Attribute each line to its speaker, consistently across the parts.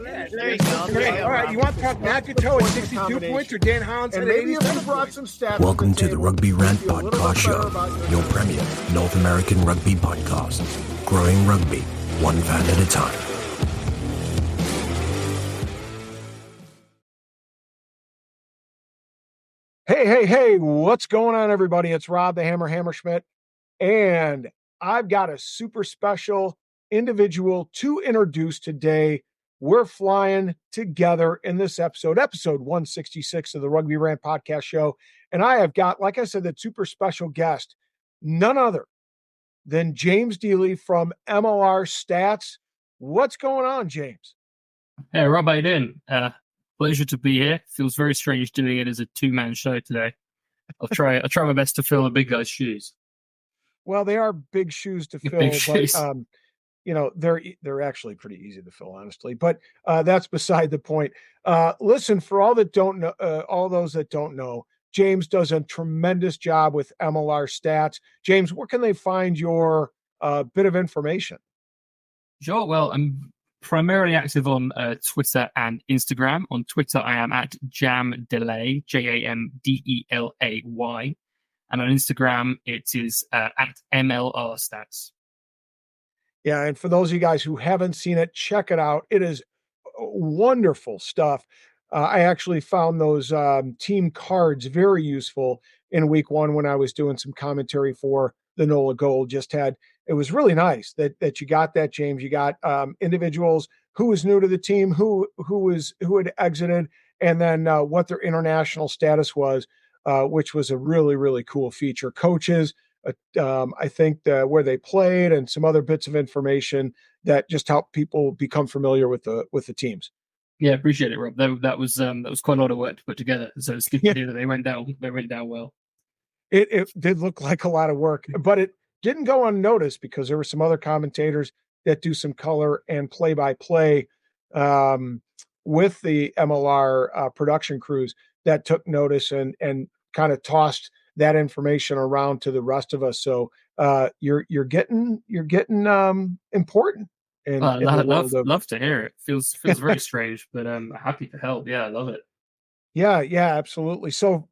Speaker 1: Yeah, there you go. All right,
Speaker 2: you want to talk Nakato at 62 points or Dan Hollins at 87 points?
Speaker 3: Welcome to the Rugby Rant podcast show, your premier North American rugby podcast. Growing rugby, one fan at a time.
Speaker 2: Hey, what's going on, everybody? It's Rob the Hammerschmidt, and I've got a super special individual to introduce today. We're flying together in this episode 166 of the Rugby Rant podcast show, and I have got, like I said, that super special guest, none other than James Deeley from MLR Stats. What's going on, James?
Speaker 4: Hey, Rob, how you doing? Pleasure to be here. Feels very strange doing it as a two-man show today. I'll try my best to fill a big guy's shoes.
Speaker 2: Well, they are big shoes to fill, but you know, they're actually pretty easy to fill, honestly. But that's beside the point. Listen, for all that don't know, all those that don't know, James does a tremendous job with MLR Stats. James, where can they find your bit of information?
Speaker 4: Sure. Well, I'm primarily active on Twitter and Instagram. On Twitter, I am at Jamdelay, Jamdelay. And on Instagram, it is at MLR Stats.
Speaker 2: Yeah, and for those of you guys who haven't seen it, check it out. It is wonderful stuff. I actually found those team cards very useful in week one when I was doing some commentary for the NOLA Gold. It was really nice that you got that, James. You got individuals who was new to the team, who had exited, and then what their international status was, which was a really, really cool feature. Coaches, I think where they played, and some other bits of information that just help people become familiar with the teams.
Speaker 4: Yeah, appreciate it, Rob. That was quite a lot of work to put together. So it's good to hear that they went down well.
Speaker 2: It did look like a lot of work, but it didn't go unnoticed because there were some other commentators that do some color and play-by-play with the MLR production crews that took notice and kind of tossed that information around to the rest of us. So you're getting important.
Speaker 4: Love to hear it. Feels very strange, but I'm happy to help. Yeah, I love it.
Speaker 2: Yeah, absolutely. So,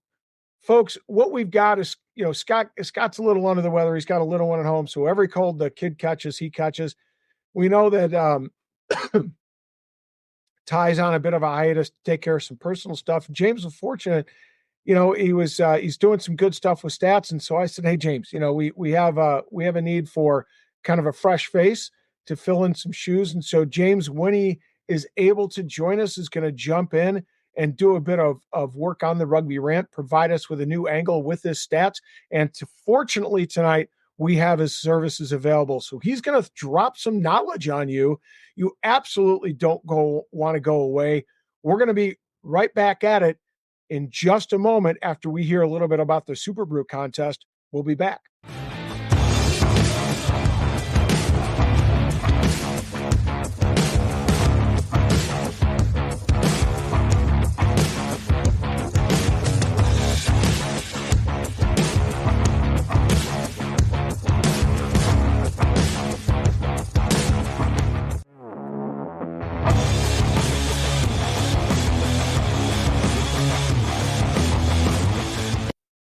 Speaker 2: folks, what we've got is, Scott's a little under the weather. He's got a little one at home, so every cold the kid catches, he catches. We know that Ty's on a bit of a hiatus to take care of some personal stuff. James was fortunate. He's doing some good stuff with stats, and so I said, "Hey, James, we have a need for kind of a fresh face to fill in some shoes." And so James, when he is able to join us, is going to jump in and do a bit of work on the Rugby Rant, provide us with a new angle with his stats. And fortunately tonight, we have his services available. So he's going to drop some knowledge on you. You absolutely don't want to go away. We're going to be right back at it in just a moment after we hear a little bit about the Super Brew contest. We'll be back.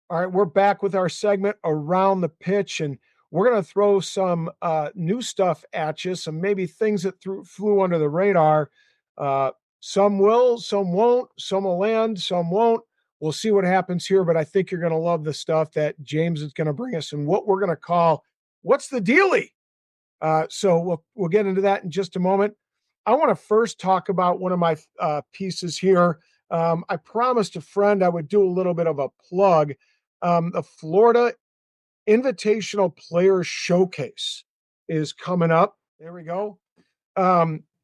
Speaker 2: All right, we're back with our segment Around the Pitch, and we're going to throw some new stuff at you, some maybe things that flew under the radar. Some will, some won't, some will land, some won't. We'll see what happens here, but I think you're going to love the stuff that James is going to bring us and what we're going to call What's the Deeley? So we'll get into that in just a moment. I want to first talk about one of my pieces here. I promised a friend I would do a little bit of a plug. The Florida Invitational Players Showcase is coming up. There we go.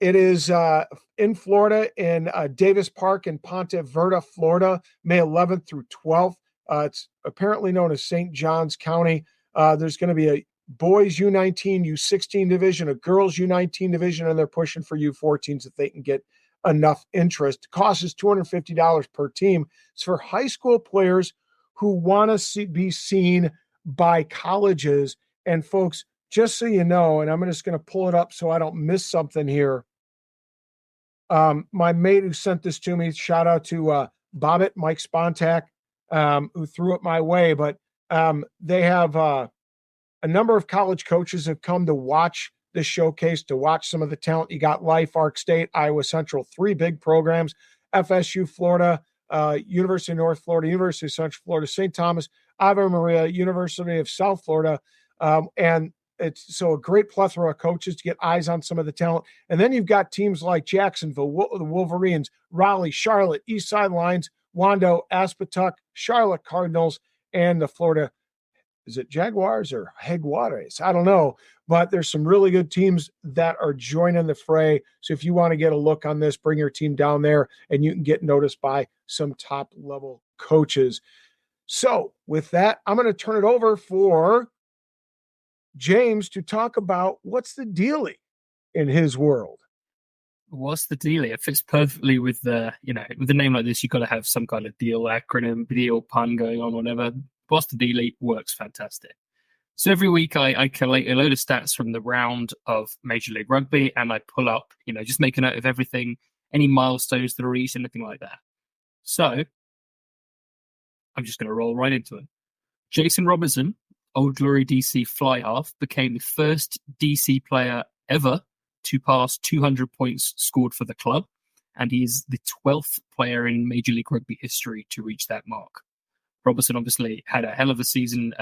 Speaker 2: It is in Florida in Davis Park in Ponte Vedra, Florida, May 11th through 12th. It's apparently known as St. Johns County. There's going to be a boys U19, U16 division, a girls U19 division, and they're pushing for U14s if they can get enough interest. The cost is $250 per team. It's for high school players who want to be seen by colleges. And folks, just so you know, and I'm just going to pull it up so I don't miss something here. My mate who sent this to me, shout out to Bobbit, Mike Spontak, who threw it my way. But they have a number of college coaches have come to watch this showcase, to watch some of the talent. You got Life, Arc State, Iowa Central, 3 big programs, FSU, Florida, University of North Florida, University of Central Florida, St. Thomas, Ave Maria, University of South Florida. And it's so a great plethora of coaches to get eyes on some of the talent. And then you've got teams like Jacksonville, the Wolverines, Raleigh, Charlotte, East Side Lions, Wando, Aspetuck, Charlotte Cardinals, and the Florida, is it Jaguars or Jaguares? I don't know, but there's some really good teams that are joining the fray. So if you want to get a look on this, bring your team down there and you can get noticed by some top level coaches. So with that, I'm going to turn it over for James to talk about what's the dealie in his world.
Speaker 4: What's the dealie? It fits perfectly with the, with a name like this, you've got to have some kind of deal acronym, deal pun going on, whatever. What's the dealie works fantastic. So every week I collate a load of stats from the round of Major League Rugby and I pull up, just make a note of everything, any milestones that are reached, anything like that. So I'm just going to roll right into it. Jason Robertson, Old Glory DC fly half, became the first DC player ever to pass 200 points scored for the club, and he is the 12th player in Major League Rugby history to reach that mark. Robertson obviously had a hell of a season,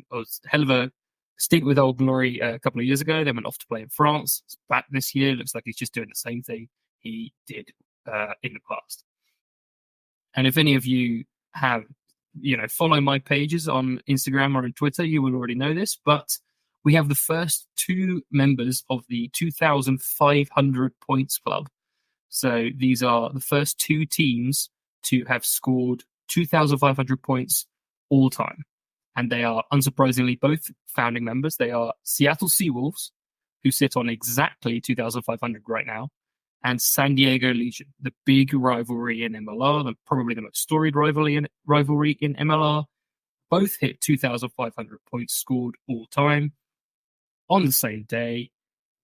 Speaker 4: or hell of a stint with Old Glory a couple of years ago. Then went off to play in France. He's back this year. Looks like he's just doing the same thing he did in the past. And if any of you have, follow my pages on Instagram or on Twitter, you will already know this, but we have the first 2 members of the 2,500 points club. So these are the first 2 teams to have scored 2,500 points all time. And they are, unsurprisingly, both founding members. They are Seattle Seawolves, who sit on exactly 2,500 right now, and San Diego Legion, the big rivalry in MLR, probably the most storied rivalry in MLR. Both hit 2,500 points scored all time on the same day,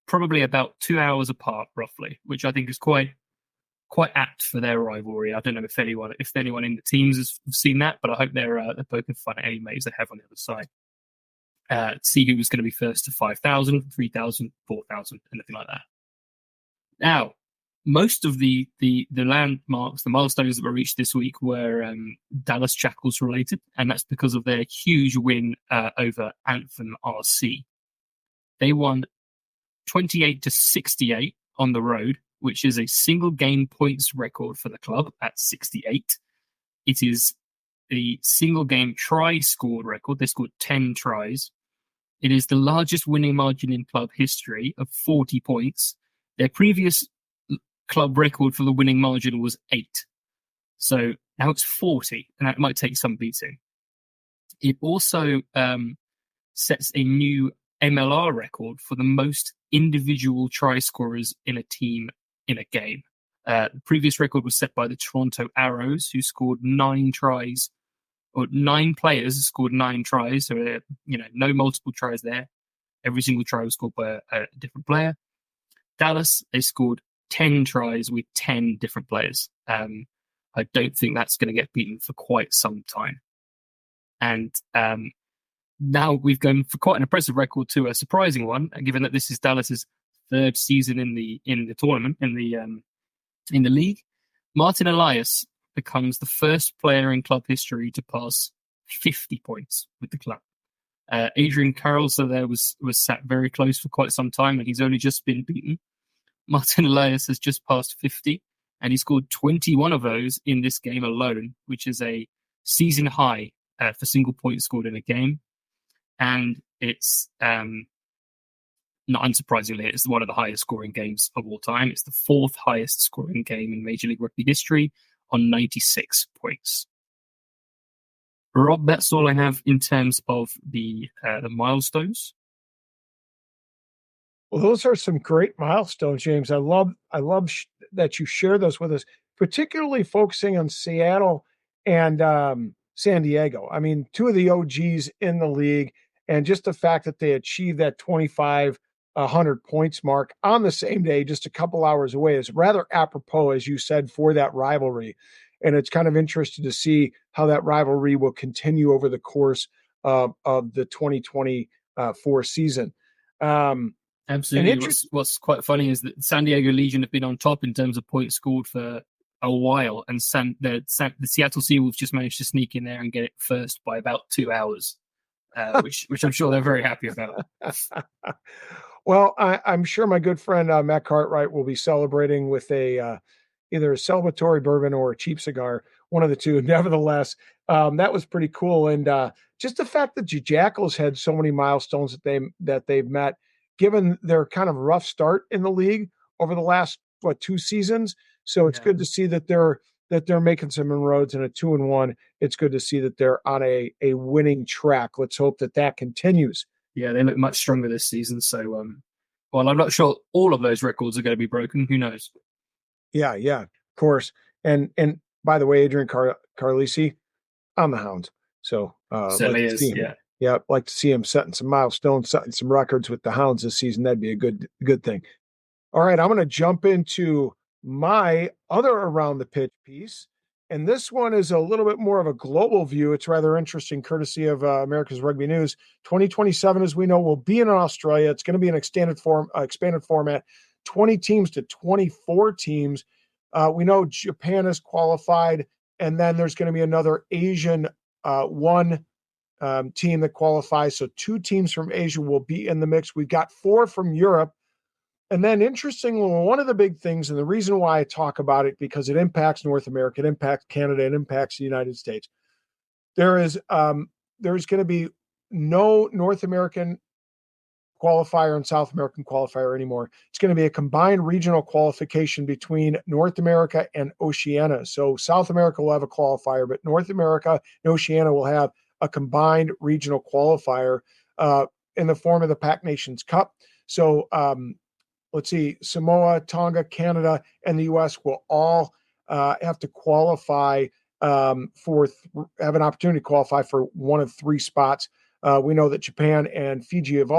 Speaker 4: probably about 2 hours apart, roughly, which I think is quite apt for their rivalry. I don't know if anyone in the teams has seen that, but I hope they're poking fun at any mates they have on the other side. See who was going to be first to 5,000, 3,000, 4,000, anything like that. Now, most of the landmarks, the milestones that were reached this week were Dallas Jackals related, and that's because of their huge win over Anthem RC. They won 28-68 on the road, which is a single game points record for the club at 68. It is the single game try scored record. They scored 10 tries. It is the largest winning margin in club history of 40 points. Their previous club record for the winning margin was 8. So now it's 40, and that might take some beating. It also sets a new MLR record for the most individual try scorers in a team in a game. The previous record was set by the Toronto Arrows, who scored 9 tries, or 9 players scored 9 tries. So, no multiple tries there. Every single try was scored by a different player. Dallas, they scored 10 tries with 10 different players. I don't think that's going to get beaten for quite some time. And now we've gone for quite an impressive record to a surprising one, given that this is Dallas's 3rd season in the tournament, in the league. Martin Elias becomes the first player in club history to pass 50 points with the club. Adrian Carlson there was sat very close for quite some time, and he's only just been beaten. Martin Elias has just passed 50, and he scored 21 of those in this game alone, which is a season high for single points scored in a game. And it's, not unsurprisingly, it's one of the highest scoring games of all time. It's the 4th highest scoring game in Major League Rugby history on 96 points. Rob, that's all I have in terms of the milestones.
Speaker 2: Well, those are some great milestones, James. I love that you share those with us, particularly focusing on Seattle and San Diego. I mean, 2 of the OGs in the league, and just the fact that they achieved that 25 100 points mark on the same day, just a couple hours away, is rather apropos, as you said, for that rivalry. And it's kind of interesting to see how that rivalry will continue over the course of the 2024 season.
Speaker 4: Absolutely. What's quite funny is that San Diego Legion have been on top in terms of points scored for a while, and the Seattle Seawolves just managed to sneak in there and get it first by about 2 hours, which I'm sure they're very happy about.
Speaker 2: Well, I'm sure my good friend Matt Cartwright will be celebrating with a either a celebratory bourbon or a cheap cigar, one of the two. Nevertheless, that was pretty cool, and just the fact that the Jackals had so many milestones that they've met, given their kind of rough start in the league over the last 2 seasons. So it's good to see that they're making some inroads, and a 2-1. It's good to see that they're on a winning track. Let's hope that continues.
Speaker 4: Yeah, they look much stronger this season. So, well, I'm not sure all of those records are going to be broken. Who knows?
Speaker 2: Yeah, of course. And by the way, Adrian Carlisi on the Hounds. So
Speaker 4: certainly is.
Speaker 2: Yeah, I'd like to see him setting some milestones, setting some records with the Hounds this season. That'd be a good thing. All right, I'm going to jump into my other Around the Pitch piece. And this one is a little bit more of a global view. It's rather interesting, courtesy of America's Rugby News. 2027, as we know, will be in Australia. It's going to be an expanded format, 20 teams to 24 teams. We know Japan is qualified, and then there's going to be another Asian one team that qualifies. So 2 teams from Asia will be in the mix. We've got 4 from Europe. And then interestingly, one of the big things, and the reason why I talk about it, because it impacts North America, it impacts Canada, it impacts the United States. There's going to be no North American qualifier and South American qualifier anymore. It's going to be a combined regional qualification between North America and Oceania. So South America will have a qualifier, but North America and Oceania will have a combined regional qualifier in the form of the Pac Nations Cup. So let's see, Samoa, Tonga, Canada, and the U.S. will all have to qualify have an opportunity to qualify for one of 3 spots. We know that Japan and Fiji have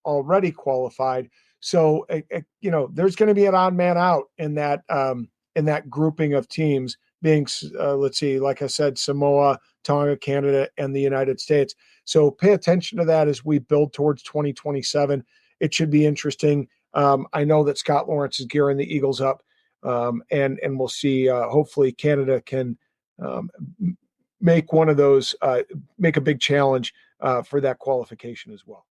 Speaker 2: already qualified. So, there's going to be an odd man out in that grouping of teams being, let's see, like I said, Samoa, Tonga, Canada, and the United States. So pay attention to that as we build towards 2027. It should be interesting. I know that Scott Lawrence is gearing the Eagles up, and we'll see. Hopefully, Canada can make one of those, make a big challenge for that qualification as well.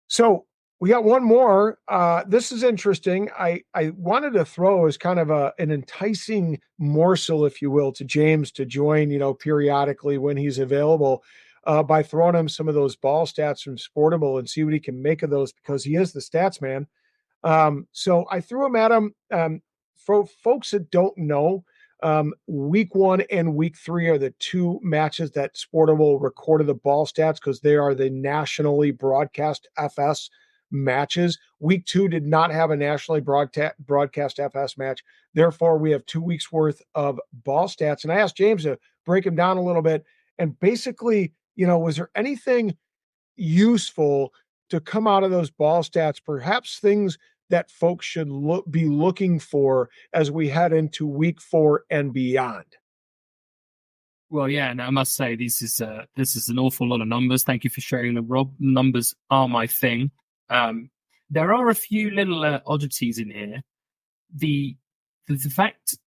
Speaker 2: So we got one more. This is interesting. I wanted to throw as kind of an enticing morsel, if you will, to James to join, periodically when he's available. By throwing him some of those ball stats from Sportable and see what he can make of those, because he is the stats man. So I threw him at him. For folks that don't know, week 1 and week 3 are the 2 matches that Sportable recorded the ball stats, because they are the nationally broadcast FS matches. Week 2 did not have a nationally broadcast FS match. Therefore, we have 2 weeks worth of ball stats. And I asked James to break them down a little bit. And basically, was there anything useful to come out of those ball stats? Perhaps things that folks should be looking for as we head into week 4 and beyond.
Speaker 4: Well, yeah, and I must say this is an awful lot of numbers. Thank you for sharing them, Rob. Numbers are my thing. There are a few little oddities in here. The fact,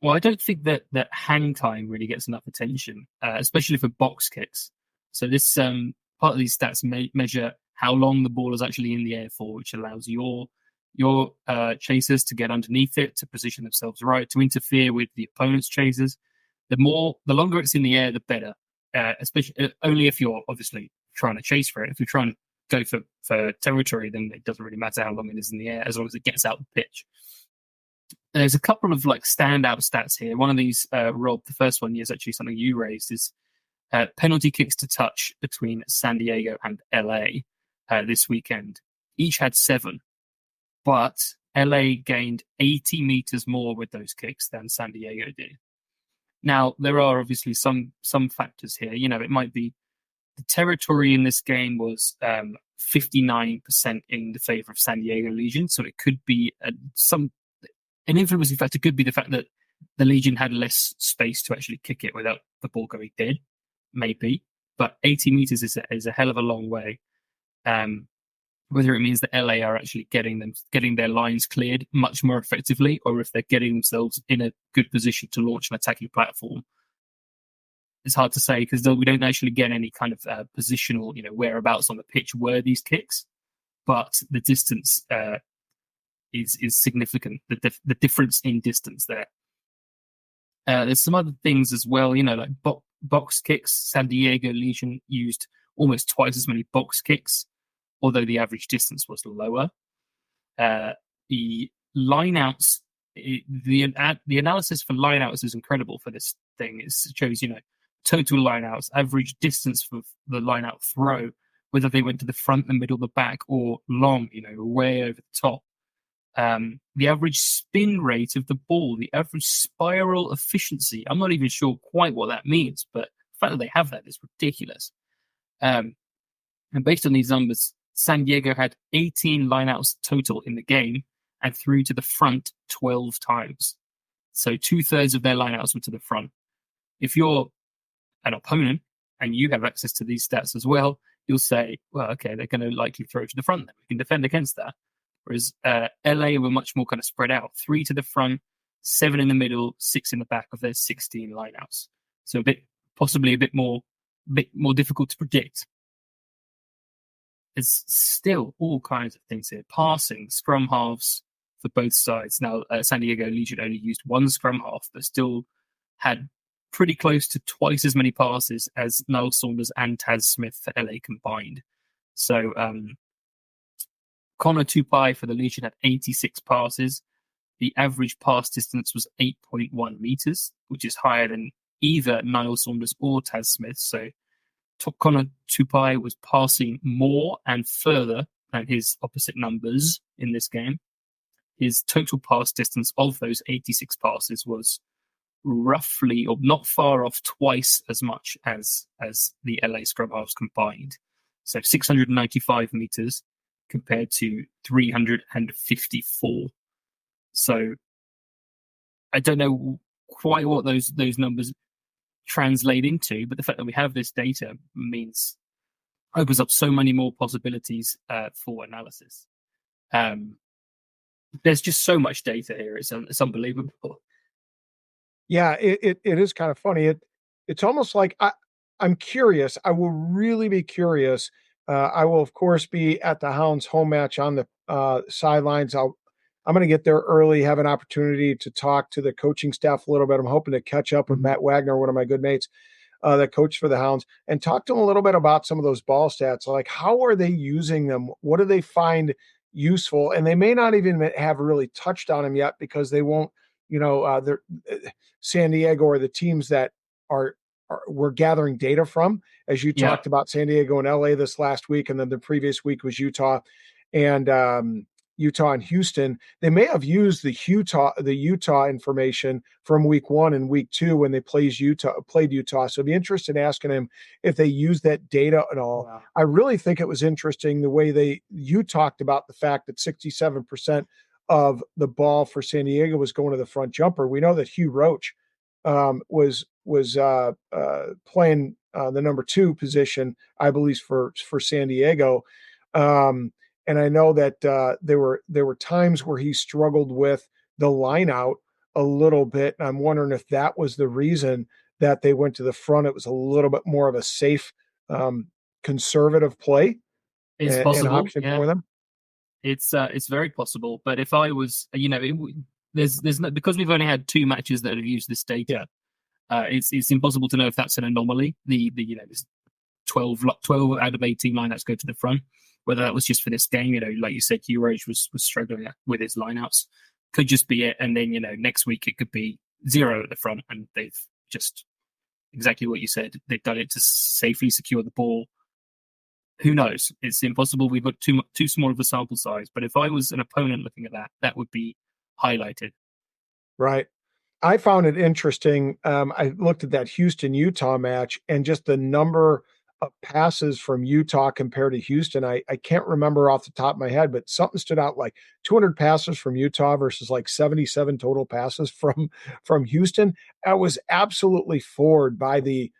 Speaker 4: well, I don't think that hang time really gets enough attention, especially for box kicks. So this part of these stats measure how long the ball is actually in the air for, which allows your chasers to get underneath it, to position themselves right, to interfere with the opponent's chasers. The longer it's in the air, the better. Especially only if you're obviously trying to chase for it. If you're trying to go for territory, then it doesn't really matter how long it is in the air, as long as it gets out the pitch. And there's a couple of standout stats here. One of these, Rob, the first one is actually something you raised, is penalty kicks to touch between San Diego and LA this weekend. Each had 7, but LA gained 80 meters more with those kicks than San Diego did. Now, there are obviously some factors here. It might be the territory in this game was 59% in the favor of San Diego Legion. So it could be an influencing factor could be the fact that the Legion had less space to actually kick it without the ball going dead, maybe. But 80 meters is a hell of a long way. Whether it means that LA are actually getting their lines cleared much more effectively, or if they're getting themselves in a good position to launch an attacking platform, it's hard to say, because we don't actually get any kind of positional, whereabouts on the pitch were these kicks. But the distance is significant. The difference in distance there. There's some other things as well, like box kicks. San Diego Legion used almost twice as many box kicks, although the average distance was lower. The lineouts, the analysis for lineouts is incredible for this thing. It shows, total lineouts, average distance for the lineout throw, whether they went to the front, the middle, the back, or long, way over the top. The average spin rate of the ball, the average spiral efficiency. I'm not even sure quite what that means, but the fact that they have that is ridiculous. And based on these numbers, San Diego had 18 lineouts total in the game and threw to the front 12 times. So 2/3 of their lineouts were to the front. If you're an opponent and you have access to these stats as well, you'll say, well, okay, they're going to likely throw to the front. Then we can defend against that. Whereas LA were much more kind of spread out. 3 to the front, 7 in the middle, 6 in the back of their 16 lineouts. So possibly a bit more difficult to predict. There's still all kinds of things here. Passing, scrum halves for both sides. Now, San Diego Legion only used one scrum half, but still had pretty close to twice as many passes as Niall Saunders and Taz Smith for LA combined. So Connor Tupai for the Legion had 86 passes. The average pass distance was 8.1 meters, which is higher than either Niall Saunders or Taz Smith. So Connor Tupai was passing more and further than his opposite numbers in this game. His total pass distance of those 86 passes was roughly, or not far off, twice as much as the LA scrum halves combined. So 695 meters compared to 354. So I don't know quite what those numbers translate into, but the fact that we have this data opens up so many more possibilities for analysis. There's just so much data here. It's unbelievable.
Speaker 2: Yeah, it is kind of funny. It's almost like I'm curious. I will really be curious. I will, of course, be at the Hounds home match on the sidelines. I'm going to get there early, have an opportunity to talk to the coaching staff a little bit. I'm hoping to catch up with Matt Wagner, one of my good mates, that coach for the Hounds, and talk to him a little bit about some of those ball stats. Like, how are they using them? What do they find useful? And they may not even have really touched on them yet, because they won't, they're San Diego or the teams that we're gathering data from, as you talked about San Diego and LA this last week. And then the previous week was Utah and Houston. They may have used the Utah information from week 1 and week 2 when they played Utah. So I'd be interested in asking him if they used that data at all. Wow. I really think it was interesting the way you talked about the fact that 67% of the ball for San Diego was going to the front jumper. We know that Hugh Roach was playing the number 2 position, I believe, for San Diego. And I know that there were times where he struggled with the line out a little bit. And I'm wondering if that was the reason that they went to the front. It was a little bit more of a safe, conservative play.
Speaker 4: It's possible,
Speaker 2: an option for them.
Speaker 4: It's very possible. But if I was, there's no, because we've only had 2 matches that have used this data. It's impossible to know if that's an anomaly. This 12 out of 18 lineouts go to the front. Whether that was just for this game, like you said, Hugh Roach was struggling with his lineouts. Could just be it. And then, next week it could be 0 at the front, and they've just exactly what you said. They've done it to safely secure the ball. Who knows? It's impossible. We've got too small of a sample size. But if I was an opponent looking at that would be highlighted.
Speaker 2: Right. I found it interesting. I looked at that Houston-Utah match, and just the number of passes from Utah compared to Houston. I can't remember off the top of my head, but something stood out, like 200 passes from Utah versus like 77 total passes from Houston. I was absolutely floored by the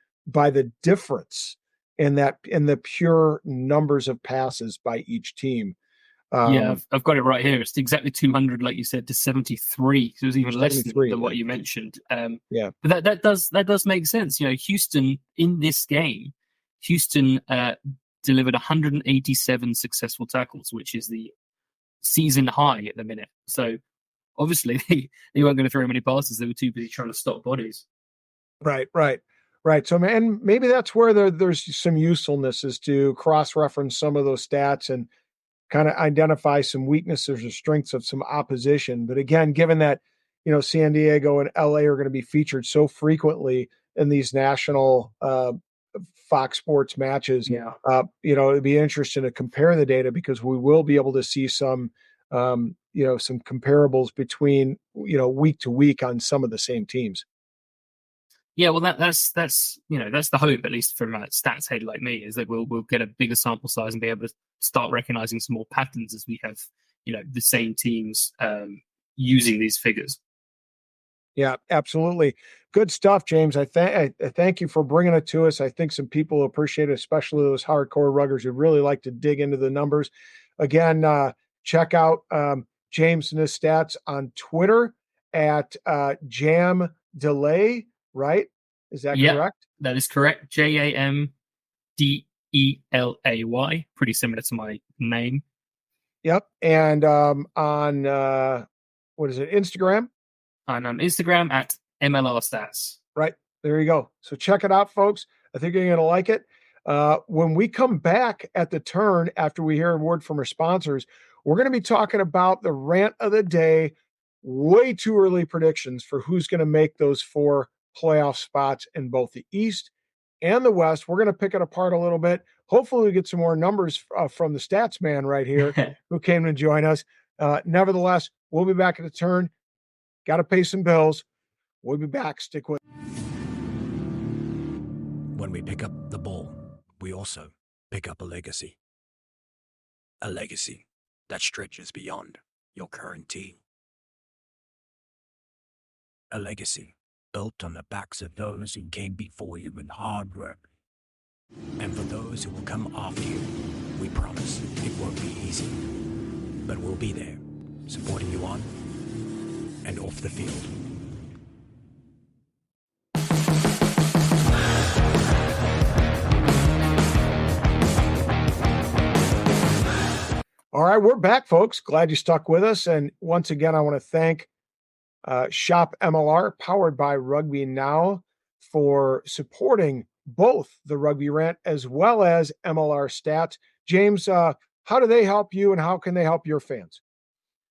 Speaker 2: difference in the pure numbers of passes by each team.
Speaker 4: Yeah, I've got it right here. It's exactly 200, like you said, to 73. So it was even less than what you mentioned.
Speaker 2: Yeah,
Speaker 4: but that does make sense. You know, Houston in this game, Houston delivered 187 successful tackles, which is the season high at the minute. So obviously they weren't going to throw many passes. They were too busy trying to stop bodies.
Speaker 2: Right. So, man, maybe that's where there's some usefulness, is to cross-reference some of those stats and kind of identify some weaknesses or strengths of some opposition. But again, given that, you know, San Diego and LA are going to be featured so frequently in these national Fox Sports matches, you know, it'd be interesting to compare the data, because we will be able to see some, you know, some comparables between, you know, week to week on some of the same teams.
Speaker 4: Yeah, well, that's you know, that's the hope, at least from a stats head like me, is that we'll get a bigger sample size and be able to start recognizing some more patterns as we have, you know, the same teams using these figures.
Speaker 2: Yeah, absolutely. Good stuff, James. I thank you for bringing it to us. I think some people appreciate it, especially those hardcore ruggers who really like to dig into the numbers. Again, check out James and his stats on Twitter at Jam Delay. Right? Is that correct?
Speaker 4: That is correct. JAMDELAY. Pretty similar to my name.
Speaker 2: Yep. And on what is it? Instagram?
Speaker 4: And on Instagram at MLR Stats.
Speaker 2: Right. There you go. So check it out, folks. I think you're going to like it. When we come back at the turn, after we hear a word from our sponsors, we're going to be talking about the rant of the day. Way too early predictions for who's going to make those 4 playoff spots in both the East and the West. We're going to pick it apart a little bit. Hopefully we get some more numbers from the stats man right here who came to join us. Nevertheless, we'll be back at the turn. Got to pay some bills. We'll be back. Stick with.
Speaker 3: When we pick up the ball, we also pick up a legacy. A legacy that stretches beyond your current team. A legacy built on the backs of those who came before you with hard work. And for those who will come after you, we promise it won't be easy. But we'll be there, supporting you on and off the field.
Speaker 2: All right, we're back, folks. Glad you stuck with us. And once again, I want to thank Shop MLR, powered by Rugby Now, for supporting both the Rugby Rant as well as MLR Stats. James, how do they help you, and how can they help your fans?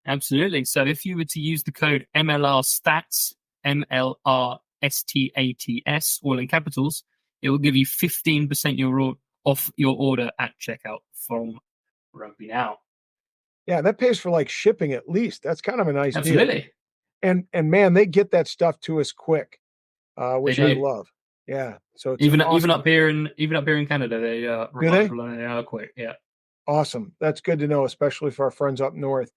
Speaker 4: Absolutely. So if you were to use the code MLR Stats, MLRSTATS, all in capitals, it will give you 15% off your order at checkout from Rugby Now.
Speaker 2: Yeah, that pays for like shipping at least. That's kind of a nice
Speaker 4: Absolutely.
Speaker 2: deal. And man, they get that stuff to us quick, which I love. Yeah. So it's
Speaker 4: even
Speaker 2: awesome.
Speaker 4: up here in Canada, they are quick. Yeah.
Speaker 2: Awesome. That's good to know, especially for our friends up north.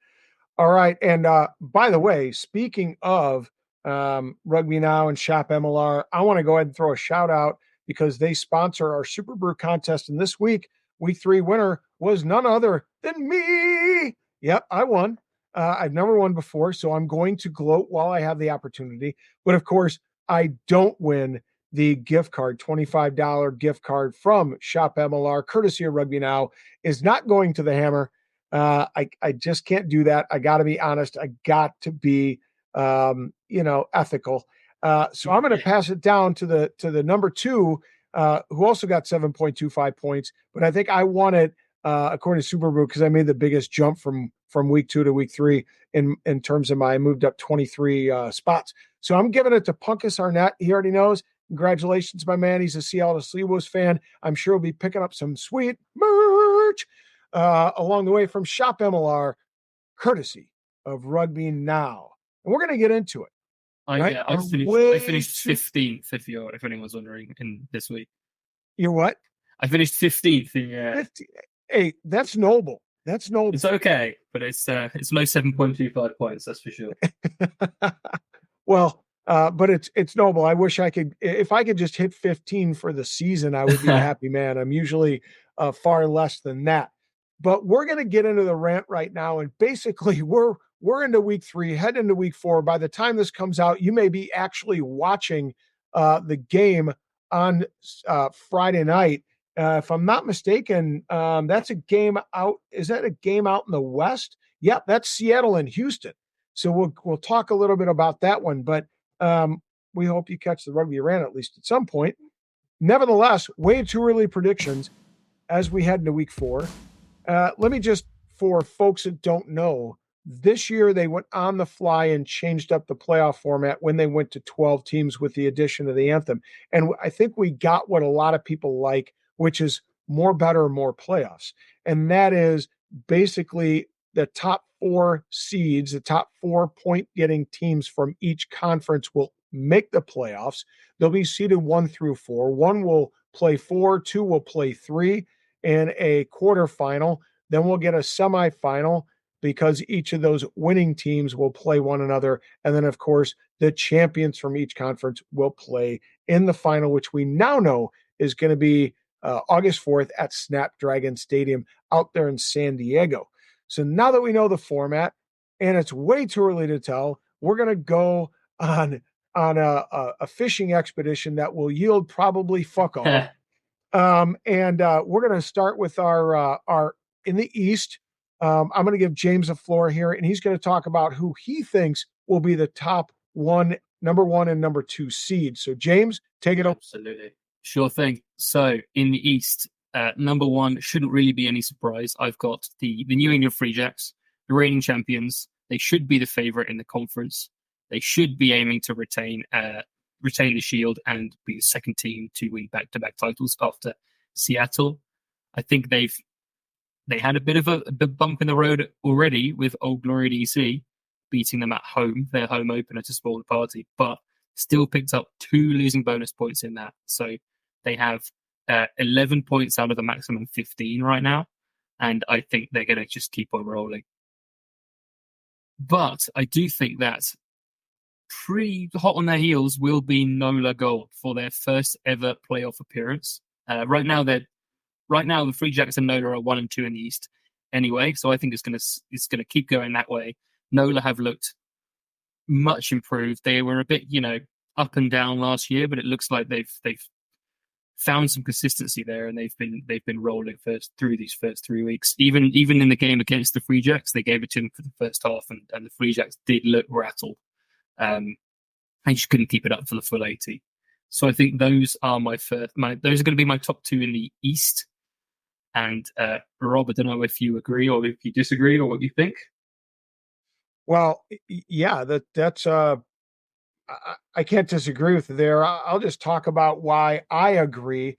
Speaker 2: All right. And by the way, speaking of Rugby Now and Shop MLR, I want to go ahead and throw a shout out, because they sponsor our Super Brew contest. And this week 3 winner was none other than me. Yep, I won. I've never won before, so I'm going to gloat while I have the opportunity. But of course, I don't win the gift card. $25 gift card from Shop MLR, courtesy of Rugby Now, is not going to the Hammer. I just can't do that. I got to be honest. I got to be, ethical. So I'm going to pass it down to the number 2, who also got 7.25 points. But I think I won it, according to Super Brew, because I made the biggest jump from week 2 to week 3 in terms of I moved up 23 spots. So I'm giving it to Punkus Arnett. He already knows. Congratulations, my man. He's a Seattle Seawolves fan. I'm sure he'll be picking up some sweet merch along the way from Shop MLR, courtesy of Rugby Now. And we're going to get into it.
Speaker 4: I finished 15th, if anyone's wondering, in this week.
Speaker 2: You're what?
Speaker 4: I finished 15th. Yeah,
Speaker 2: Hey, that's noble. That's noble.
Speaker 4: it's okay, but it's no 7.25 points. That's for sure.
Speaker 2: Well, but it's noble. I wish I could. If I could just hit 15 for the season, I would be a happy man. I'm usually far less than that. But we're going to get into the rant right now, and basically, we're into week 3, heading into week 4. By the time this comes out, you may be actually watching the game on Friday night. If I'm not mistaken, that's a game out. Is that a game out in the West? Yep, that's Seattle and Houston. So we'll talk a little bit about that one, but we hope you catch the Rugby Rant at least at some point. Nevertheless, way too early predictions as we head into week 4. Let me just, for folks that don't know, this year they went on the fly and changed up the playoff format when they went to 12 teams with the addition of the anthem. And I think we got what a lot of people like, which is more, better, more playoffs. And that is basically the top 4 seeds, the top 4 point-getting teams from each conference will make the playoffs. They'll be seeded 1 through 4. 1 will play 4, 2 will play 3 in a quarterfinal. Then we'll get a semifinal because each of those winning teams will play one another. And then, of course, the champions from each conference will play in the final, which we now know is going to be August 4th at Snapdragon Stadium out there in San Diego. So now that we know the format, and it's way too early to tell, we're going to go on a fishing expedition that will yield probably fuck all. And we're going to start with our in the East. I'm going to give James the floor here, and he's going to talk about who he thinks will be the top number 1 and number 2 seeds. So James, take it over.
Speaker 4: Absolutely. Sure thing. So in the East, number 1 shouldn't really be any surprise. I've got the New England Free Jacks, the reigning champions. They should be the favorite in the conference. They should be aiming to retain the Shield and be the second team to win back-to-back titles after Seattle. I think they had a bit of a bump in the road already with Old Glory DC beating them at home, their home opener, to spoil the party, but still picked up 2 losing bonus points in that. So they have 11 points out of the maximum 15 right now, and I think they're going to just keep on rolling. But I do think that pretty hot on their heels will be NOLA Gold for their first ever playoff appearance. Right now, the Free Jacks and NOLA are 1 and 2 in the East anyway, so I think it's gonna keep going that way. NOLA have looked much improved. They were a bit, up and down last year, but it looks like they've found some consistency there, and they've been rolling through these first 3 weeks. Even in the game against the Free Jacks, they gave it to them for the first half, and the Free Jacks did look rattled. And just couldn't keep it up for the full 80. So I think those are those are going to be my top 2 in the East. And Rob, I don't know if you agree or if you disagree or what you think.
Speaker 2: Well, yeah, that's I can't disagree with you there. I'll just talk about why I agree.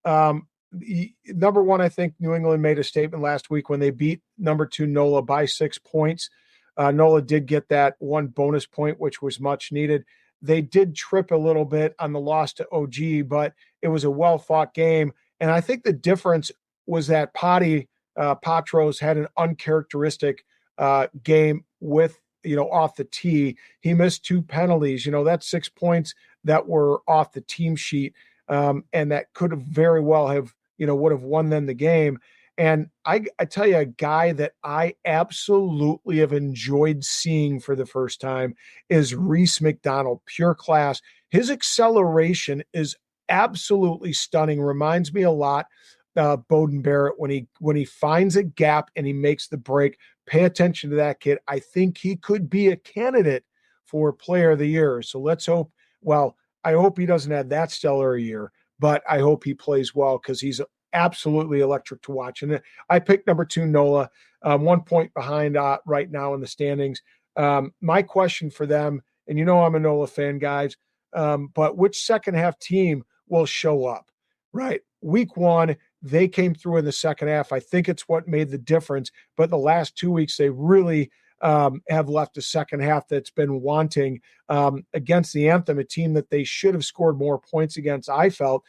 Speaker 2: Number 1, I think New England made a statement last week when they beat number 2 NOLA by 6 points. NOLA did get that 1 bonus point, which was much needed. They did trip a little bit on the loss to OG, but it was a well-fought game. And I think the difference was that Patros had an uncharacteristic game with, off the tee. He missed 2 penalties. That's 6 points that were off the team sheet, and that could have very well have, would have won them the game. And I tell you, a guy that I absolutely have enjoyed seeing for the first time is Reese McDonald, pure class. His acceleration is absolutely stunning. Reminds me a lot Bowden Barrett when he finds a gap and he makes the break. Pay attention to that kid. I think he could be a candidate for Player of the Year. So let's hope. Well, I hope he doesn't have that stellar a year, but I hope he plays well because he's absolutely electric to watch. And I picked number 2 NOLA, 1 point behind right now in the standings. My question for them, and I'm a NOLA fan, guys, but which second half team will show up, right? Week 1, they came through in the second half. I think it's what made the difference. But the last 2 weeks, they really have left a second half that's been wanting against the Anthem, a team that they should have scored more points against, I felt.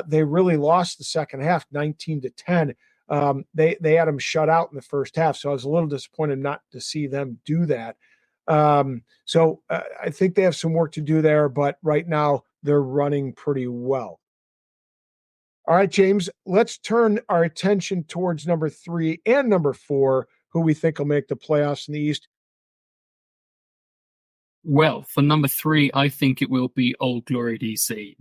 Speaker 2: They really lost the second half, 19-10. They had them shut out in the first half, so I was a little disappointed not to see them do that. So I think they have some work to do there, but right now they're running pretty well. All right, James, let's turn our attention towards number 3 and number 4, who we think will make the playoffs in the East.
Speaker 4: Well, for number 3, I think it will be Old Glory DC.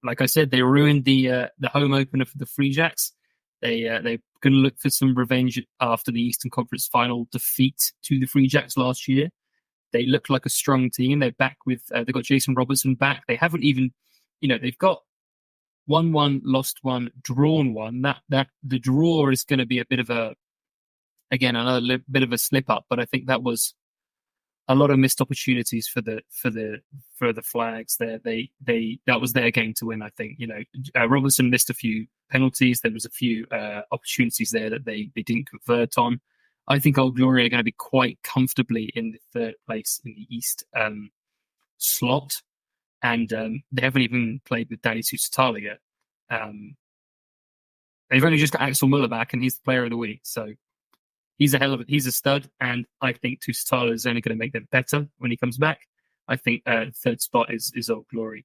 Speaker 4: Like I said, they ruined the home opener for the Free Jacks. They're going to look for some revenge after the Eastern Conference final defeat to the Free Jacks last year. They look like a strong team. They're back with they've got Jason Robertson back. They haven't even, they've got won one, lost one, drawn one. That the draw is going to be a bit of another bit of a slip up. But I think that was a lot of missed opportunities for the Flags. That was their game to win. I think Robertson missed a few penalties. There was a few opportunities there that they didn't convert on. I think Old Glory are going to be quite comfortably in the third place in the East slot, and they haven't even played with Danny Tusitala yet. They've only just got Axel Muller back, and he's the player of the week. So he's a stud, and I think Tusitala is only going to make them better when he comes back. I think third spot is Old Glory.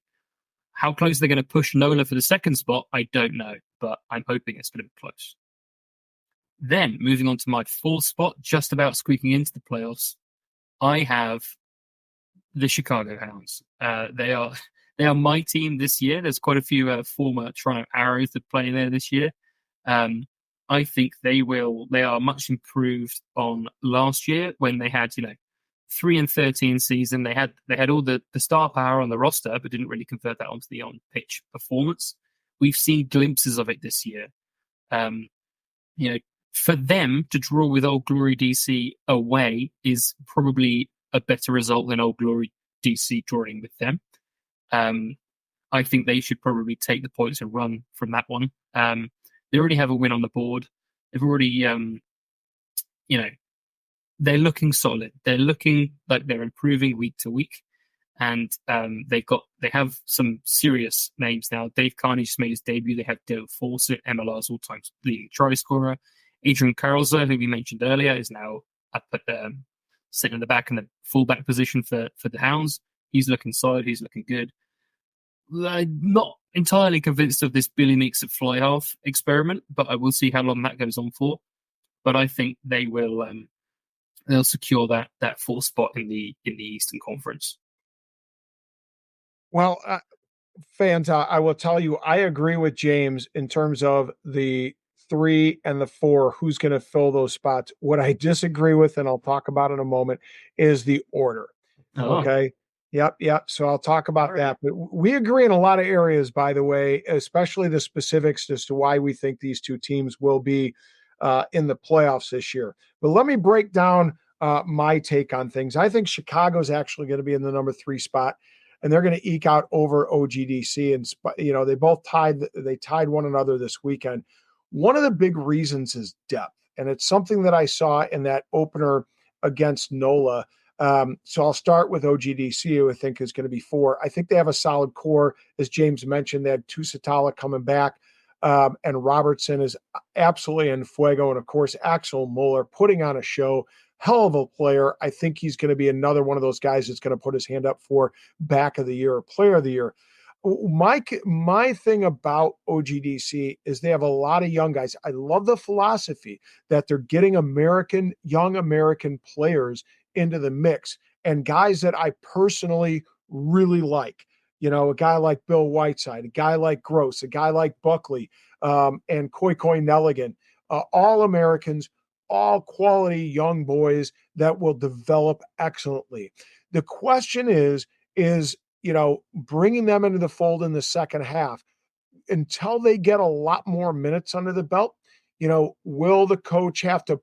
Speaker 4: How close they're going to push Nola for the second spot, I don't know, but I'm hoping it's going to be close. Then, moving on to my fourth spot, just about squeaking into the playoffs, I have the Chicago Hounds. They are my team this year. There's quite a few former Toronto Arrows that play there this year. I think they are much improved on last year when they had, 3-13 season. They had all the star power on the roster, but didn't really convert that onto the on-pitch performance. We've seen glimpses of it this year. For them to draw with Old Glory DC away is probably a better result than Old Glory DC drawing with them. I think they should probably take the points and run from that one. They already have a win on the board. They've already, they're looking solid. They're looking like they're improving week to week. And they have some serious names now. Dave Carney just made his debut. They have Dale Fawcett, MLR's all-time leading try scorer. Adrian Carlser, who we mentioned earlier, is now up at sitting in the back in the fullback position for the Hounds. He's looking solid. He's looking good. I'm not entirely convinced of this Billy Meeks at fly half experiment, but I will see how long that goes on for. But I think they will they'll secure that fourth spot in the Eastern Conference.
Speaker 2: Well, fans, I will tell you, I agree with James in terms of the 3 and the 4, who's going to fill those spots. What I disagree with, and I'll talk about in a moment, is the order.
Speaker 4: Oh.
Speaker 2: Okay. Yep. So I'll talk about that. But we agree in a lot of areas, by the way, especially the specifics as to why we think these two teams will be in the playoffs this year. But let me break down my take on things. I think Chicago's actually going to be in the number 3 spot, and they're going to eke out over OGDC. And, they both tied one another this weekend. One of the big reasons is depth, and it's something that I saw in that opener against NOLA. So I'll start with OGDC, who I think is going to be 4. I think they have a solid core. As James mentioned, they had Tusitala coming back, and Robertson is absolutely in fuego. And, of course, Axel Muller putting on a show. Hell of a player. I think he's going to be another one of those guys that's going to put his hand up for back of the year or player of the year. My thing about OGDC is they have a lot of young guys. I love the philosophy that they're getting young American players into the mix, and guys that I personally really like. A guy like Bill Whiteside, a guy like Gross, a guy like Buckley, and Koi Nelligan, all Americans, all quality young boys that will develop excellently. The question is bringing them into the fold in the second half until they get a lot more minutes under the belt. Will the coach have to,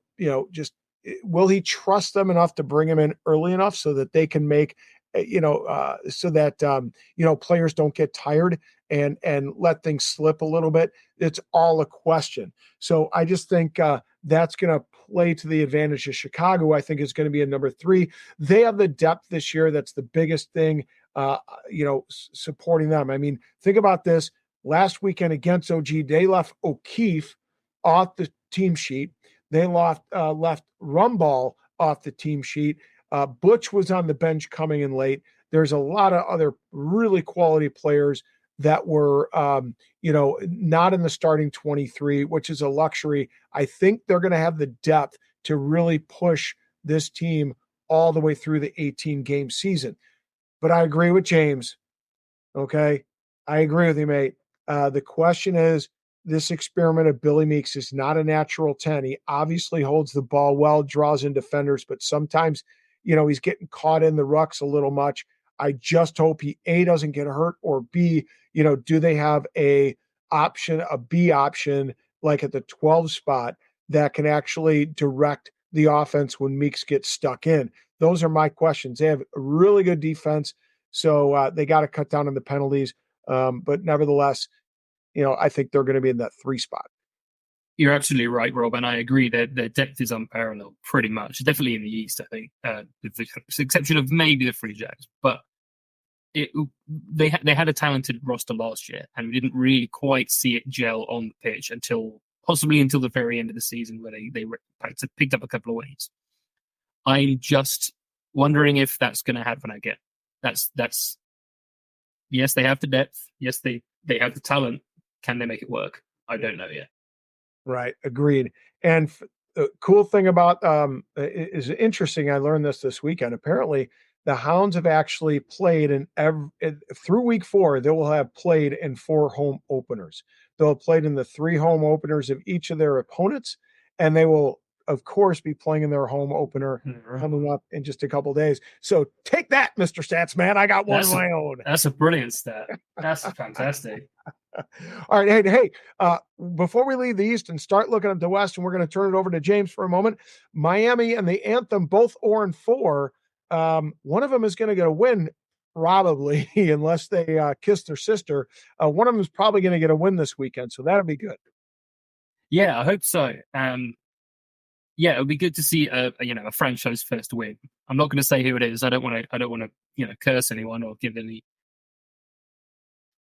Speaker 2: will he trust them enough to bring them in early enough so that they can make, so that, players don't get tired and let things slip a little bit? It's all a question. So I just think that's going to play to the advantage of Chicago. I think is going to be a number 3. They have the depth this year. That's the biggest thing. supporting them. I mean, think about this. Last weekend against OG, they left O'Keefe off the team sheet. They left Rumball off the team sheet. Butch was on the bench coming in late. There's a lot of other really quality players that were, not in the starting 23, which is a luxury. I think they're going to have the depth to really push this team all the way through the 18-game season. But I agree with James. Okay? I agree with you, mate. The question is, this experiment of Billy Meeks is not a natural 10. He obviously holds the ball well, draws in defenders, but sometimes, he's getting caught in the rucks a little much. I just hope he, A, doesn't get hurt, or B, do they have a B option, like at the 12 spot, that can actually direct the offense when Meeks gets stuck in? Those are my questions. They have a really good defense, so they got to cut down on the penalties. But nevertheless, I think they're going to be in that 3 spot.
Speaker 4: You're absolutely right, Rob, and I agree that their depth is unparalleled, pretty much. Definitely in the East, I think, with the exception of maybe the Free Jacks. But they had a talented roster last year, and we didn't really quite see it gel on the pitch until the very end of the season, where they picked up a couple of wins. I'm just wondering if that's going to happen again. That's yes, they have the depth. Yes, they have the talent. Can they make it work? I don't know yet.
Speaker 2: Right. Agreed. And the cool thing about is interesting. I learned this weekend. Apparently, the Hounds have actually played through week 4. They will have played in 4 home openers. They'll have played in the 3 home openers of each of their opponents, and they will, of course, be playing in their home opener coming up in just a couple of days. So take that, Mr. Stats Man. I got one of my own.
Speaker 4: That's a brilliant stat. That's fantastic.
Speaker 2: All right. Hey, before we leave the East and start looking at the West, and we're going to turn it over to James for a moment, Miami and the Anthem, both 0-4. One of them is going to get a win, probably, unless they kiss their sister. One of them is probably going to get a win this weekend, so that'll be good.
Speaker 4: Yeah, I hope so. Yeah, it would be good to see a franchise first win. I'm not going to say who it is. I don't want to curse anyone or give any.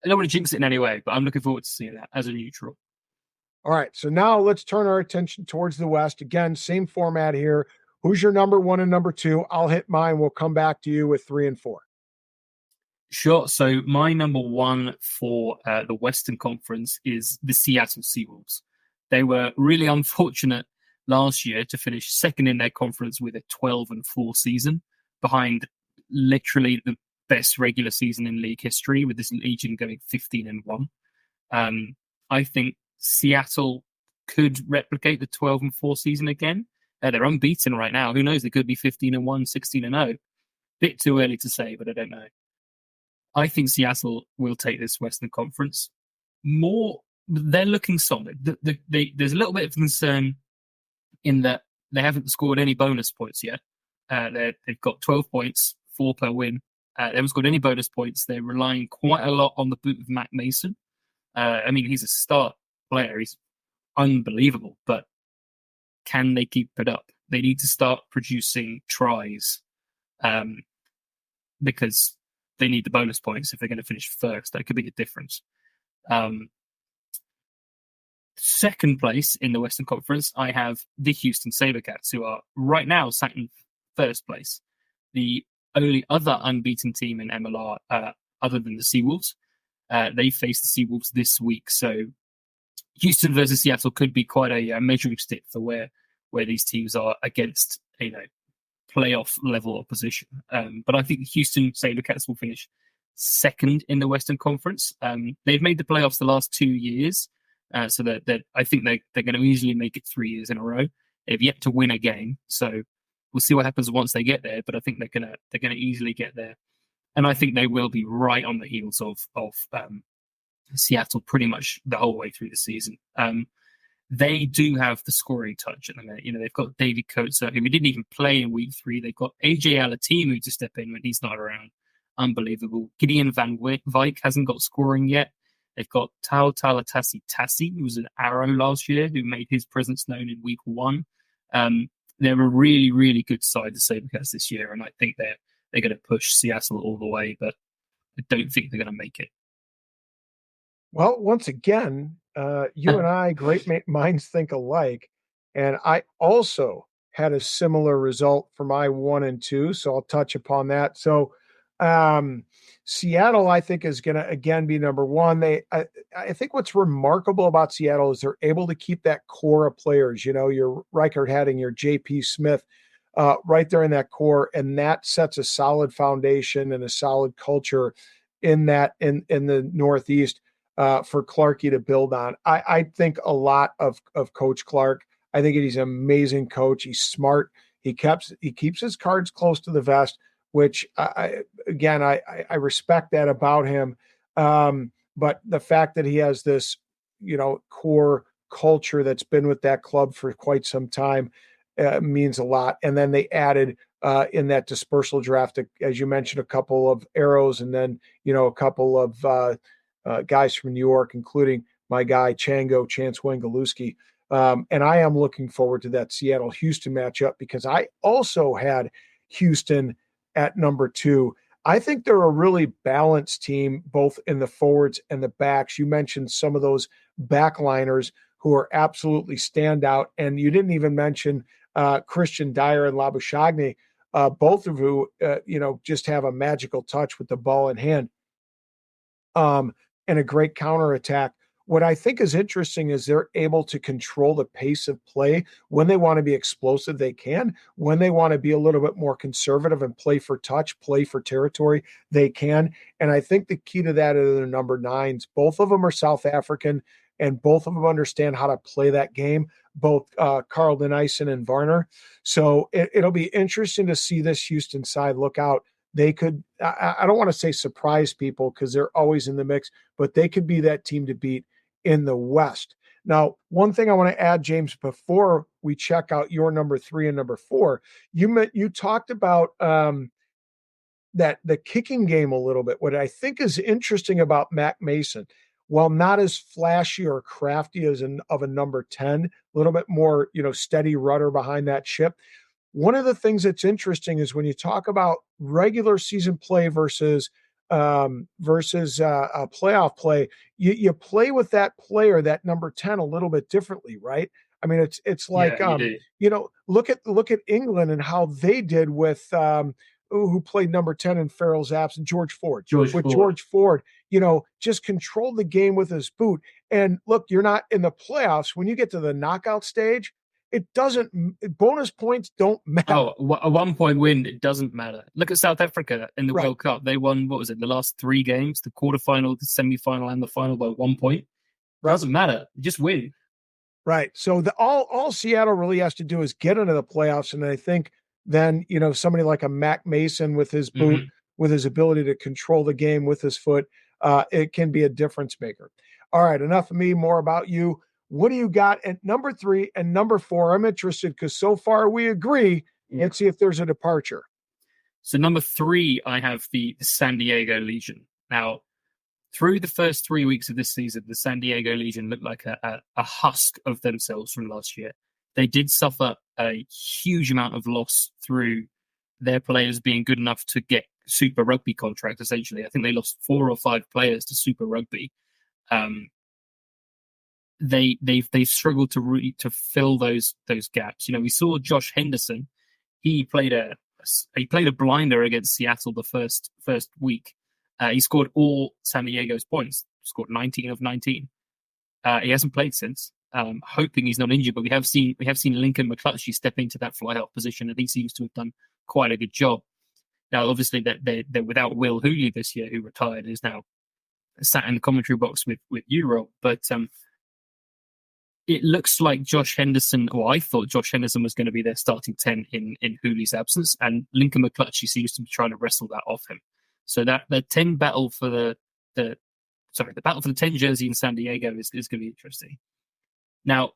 Speaker 4: I don't want to jinx it in any way, but I'm looking forward to seeing that as a neutral.
Speaker 2: All right, so now let's turn our attention towards the West. Again, same format here. Who's your number 1 and number 2? I'll hit mine. We'll come back to you with 3 and 4.
Speaker 4: Sure. So my number 1 for the Western Conference is the Seattle Seawolves. They were really unfortunate last year to finish second in their conference with a 12-4 season, behind literally the best regular season in league history, with this Legion going 15-1. I think Seattle could replicate the 12-4 season again. They're unbeaten right now. Who knows? They could be 15-1, 16-0. Bit too early to say, but I don't know. I think Seattle will take this Western Conference. They're looking solid. There's a little bit of concern in that they haven't scored any bonus points yet. They've got 12 points, 4 per win. They haven't scored any bonus points. They're relying quite a lot on the boot of Matt Mason. He's a star player. He's unbelievable, but can they keep it up? They need to start producing tries because they need the bonus points if they're going to finish first. That could be the difference. Second place in the Western Conference, I have the Houston SaberCats, who are right now sat in first place. The only other unbeaten team in MLR, other than the Seawolves. They face the Seawolves this week, so Houston versus Seattle could be quite a measuring stick for where these teams are against playoff level opposition. But I think the Houston SaberCats will finish second in the Western Conference. They've made the playoffs the last 2 years, so that I think they're going to easily make it 3 years in a row. They've yet to win a game, so we'll see what happens once they get there. But I think they're gonna easily get there, and I think they will be right on the heels of Seattle pretty much the whole way through the season. They do have the scoring touch at the minute. They've got David Coates, who we didn't even play in week 3. They've got AJ Alatimu to step in when he's not around. Unbelievable. Gideon Van Wyk hasn't got scoring yet. They've got Tao Talatasi, who was an Arrow last year, who made his presence known in week 1. They're a really, really good side, the SaberCats, this year, and I think they're going to push Seattle all the way. But I don't think they're going to make it.
Speaker 2: Well, once again, you and I, great minds think alike. And I also had a similar result for my 1 and 2. So I'll touch upon that. So Seattle, I think, is going to again be number one. I think what's remarkable about Seattle is they're able to keep that core of players, your Reichert Hadding, your JP Smith, right there in that core. And that sets a solid foundation and a solid culture in the Northeast for Clarkey to build on. I think a lot of Coach Clark. I think he's an amazing coach. He's smart. He keeps his cards close to the vest, which I respect that about him. But the fact that he has this, core culture that's been with that club for quite some time means a lot. And then they added in that dispersal draft, as you mentioned, a couple of arrows, and then a couple of guys from New York, including my guy Chance Wengalewski. And I am looking forward to that Seattle-Houston matchup because I also had Houston at number 2. I think they're a really balanced team, both in the forwards and the backs. You mentioned some of those backliners who are absolutely standout, and you didn't even mention Christian Dyer and Labuschagne, both of who, just have a magical touch with the ball in hand. And a great counterattack. What I think is interesting is they're able to control the pace of play. When they want to be explosive, they can. When they want to be a little bit more conservative and play for touch, play for territory, they can. And I think the key to that are the number 9s. Both of them are South African, and both of them understand how to play that game, both Carl Denison and Varner. So it'll be interesting to see this Houston side look out. They could, I don't want to say surprise people because they're always in the mix, but they could be that team to beat in the West. Now, one thing I want to add, James, before we check out your number 3 and number 4, you talked about that the kicking game a little bit. What I think is interesting about Mac Mason, while not as flashy or crafty as of a number 10, a little bit more, steady rudder behind that ship. One of the things that's interesting is when you talk about regular season play versus playoff play, you play with that player, that number 10, a little bit differently, right? I mean, it's like look at England and how they did with who played number 10 in Farrell's absence, George Ford. George Ford, just controlled the game with his boot. And look, you're not in the playoffs. When you get to the knockout stage, it doesn't, bonus points don't matter.
Speaker 4: A 1 point win, it doesn't matter. Look at South Africa in the World Cup. They won, the last 3 games, the quarterfinal, the semifinal, and the final by 1 point. Doesn't matter. Just win.
Speaker 2: Right. So all Seattle really has to do is get into the playoffs. And I think then, somebody like a Mac Mason with his boot, with his ability to control the game with his foot, it can be a difference maker. All right. Enough of me, more about you. What do you got at number 3 and number 4? I'm interested because so far we agree. Let's see if there's a departure.
Speaker 4: So number 3, I have the San Diego Legion. Now, through the first 3 weeks of this season, the San Diego Legion looked like a husk of themselves from last year. They did suffer a huge amount of loss through their players being good enough to get Super Rugby contracts, essentially. I think they lost 4 or 5 players to Super Rugby. They struggled to fill those gaps. We saw Josh Henderson. He played a blinder against Seattle the first week. He scored all San Diego's points. Scored 19 of 19. He hasn't played since. Hoping he's not injured, but we have seen Lincoln McClutchy step into that fly half position, and he seems to have done quite a good job. Now, obviously, that they're without Will Hooley this year, who retired, is now sat in the commentary box with Euro, but it looks like Josh Henderson, or I thought Josh Henderson was going to be their starting 10 in Hooley's absence, and Lincoln McClutchy seems to be trying to wrestle that off him. So that the 10 battle for the battle for the 10 jersey in San Diego is going to be interesting. Now,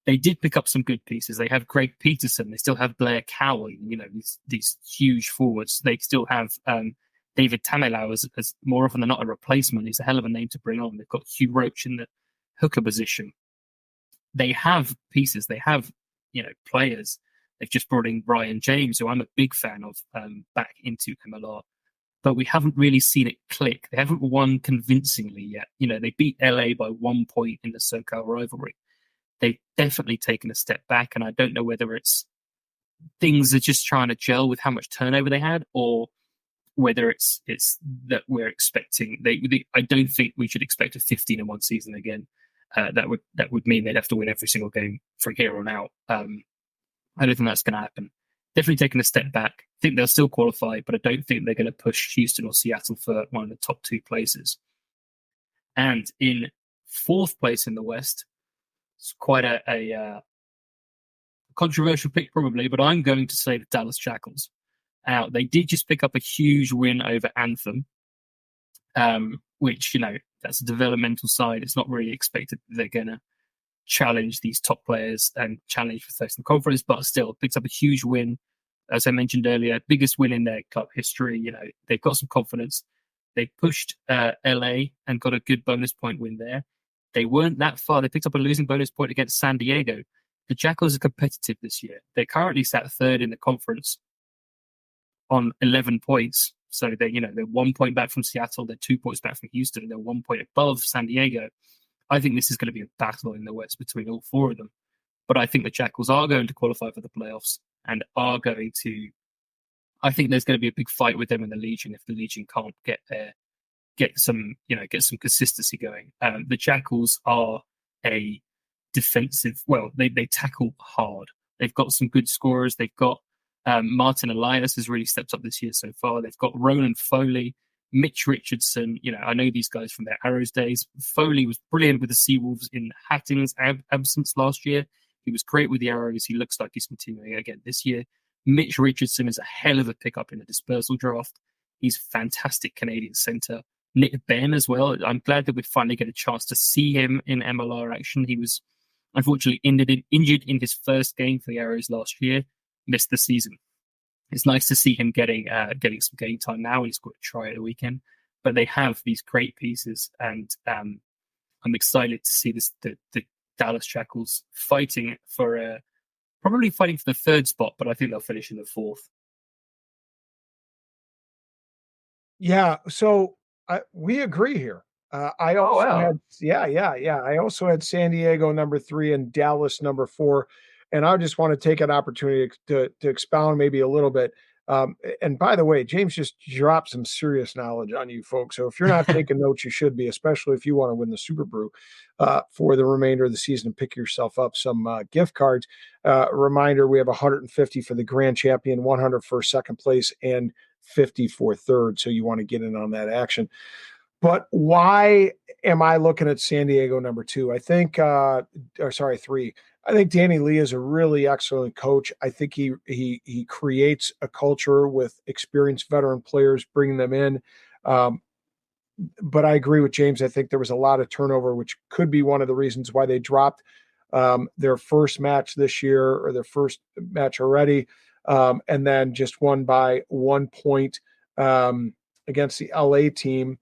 Speaker 4: they did pick up some good pieces. They have Greg Peterson. They still have Blair Cowan, these huge forwards. They still have David Tamelau as more often than not a replacement. He's a hell of a name to bring on. They've got Hugh Roach in the hooker position. They have pieces. They have, players. They've just brought in Ryan James, who I'm a big fan of, back into MLR. but we haven't really seen it click. They haven't won convincingly yet. They beat LA by 1 point in the SoCal rivalry. They've definitely taken a step back, and I don't know whether it's things are just trying to gel with how much turnover they had, or whether it's that we're expecting. I don't think we should expect a 15-1 season again. That would mean they'd have to win every single game from here on out. I don't think that's going to happen. Definitely taking a step back. I think they'll still qualify, but I don't think they're going to push Houston or Seattle for one of the top 2 places. And in 4th place in the West, it's quite a controversial pick probably, but I'm going to say the Dallas Jackals. They did just pick up a huge win over Anthem, which, that's a developmental side. It's not really expected that they're going to challenge these top players and challenge for first in the conference, but still picks up a huge win. As I mentioned earlier, biggest win in their club history. They've got some confidence. They pushed LA and got a good bonus point win there. They weren't that far. They picked up a losing bonus point against San Diego. The Jackals are competitive this year. They're currently sat 3rd in the conference on 11 points. So they're 1 point back from Seattle, they're 2 points back from Houston, and they're 1 point above San Diego. I think this is going to be a battle in the West between all 4 of them. But I think the Jackals are going to qualify for the playoffs and are going to. I think there's going to be a big fight with them in the Legion if the Legion can't get some consistency going. The Jackals are a defensive. Well, they tackle hard. They've got some good scorers. They've got Martin Elias has really stepped up this year so far. They've got Ronan Foley, Mitch Richardson. I know these guys from their Arrows days. Foley was brilliant with the Seawolves in Hatting's absence last year. He was great with the Arrows. He looks like he's continuing again this year. Mitch Richardson is a hell of a pickup in the dispersal draft. He's a fantastic Canadian centre. Nick Ben as well. I'm glad that we'd finally get a chance to see him in MLR action. He was unfortunately injured in his first game for the Arrows last year. Missed the season. It's nice to see him getting some game time now. He's got a try at the weekend. But they have these great pieces, and I'm excited to see the Dallas Jackals fighting for probably fighting for the 3rd spot, but I think they'll finish in the 4th.
Speaker 2: Yeah, so we agree here. I also I also had San Diego number 3 and Dallas number 4. And I just want to take an opportunity to expound maybe a little bit. And by the way, James just dropped some serious knowledge on you folks. So if you're not taking notes, you should be, especially if you want to win the Super Brew for the remainder of the season and pick yourself up some gift cards. Reminder, we have 150 for the grand champion, 100 for 2nd place, and 50 for 3rd. So you want to get in on that action. But why am I looking at San Diego number 2? I think, 3. I think Danny Lee is a really excellent coach. I think he creates a culture with experienced veteran players, bringing them in. But I agree with James. I think there was a lot of turnover, which could be one of the reasons why they dropped their first match this year, or their first match already, and then just won by 1 point against the LA team.